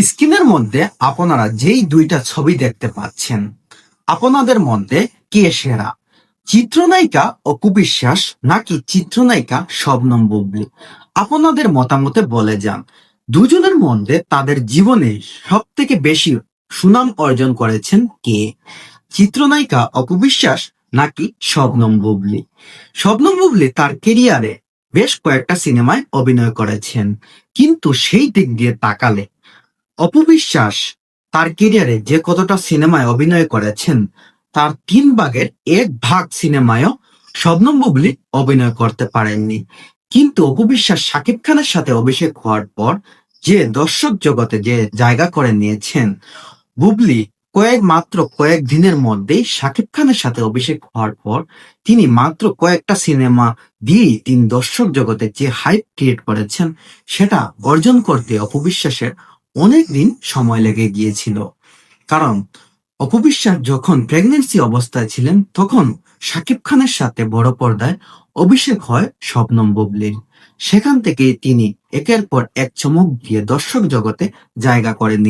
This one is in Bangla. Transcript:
স্ক্রিনের মধ্যে আপনারা যেই দুইটা ছবি দেখতে পাচ্ছেন, আপনাদের মধ্যে কে সেরা? চিত্রনায়িকা অপু বিশ্বাস নাকি চিত্রনায়িকা শবনম বুবলী? আপনাদের মতামতে বলে যান। দুজনের মধ্যে তাদের জীবনে সব থেকে বেশি সুনাম অর্জন করেছেন কে? চিত্রনায়িকা অপু বিশ্বাস নাকি শবনম বুবলী? শবনম বুবলী তার কেরিয়ারে বেশ কয়েকটা সিনেমায় অভিনয় করেছেন, কিন্তু সেই দিক দিয়ে তাকালে অপু বিশ্বাস তার ক্যারিয়ারে যে কতটা সিনেমায় অভিনয় করেছেন, তার 1/3 সিনেমায়ও শবনম বুবলী অভিনয় করতে পারেননি। কিন্তু অপু বিশ্বাস শাকিব খানের সাথে অভিষেক হওয়ার পর যে দর্শক জগতে যে জায়গা করে নিয়েছেন, বুবলী মাত্র কয়েক দিনের মধ্যেই শাকিব খানের সাথে অভিষেক হওয়ার পর তিনি মাত্র কয়েকটা সিনেমা দিয়েই তিনি দর্শক জগতে যে হাইপ ক্রিয়েট করেছেন, সেটা অর্জন করতে অপু বিশ্বাসের অনেক দিন সময় লেগে গিয়েছিল। কারণ অপু বিশ্বাস যখন প্রেগনেন্সি অবস্থায় ছিলেন, তখন শাকিব খানের সাথে বড় পর্দায় অভিষেক হয় শবনম বুবলীর। সেখান থেকে তিনি একের পর এক চমক দিয়ে দর্শক জগতে জায়গা করে নিয়ে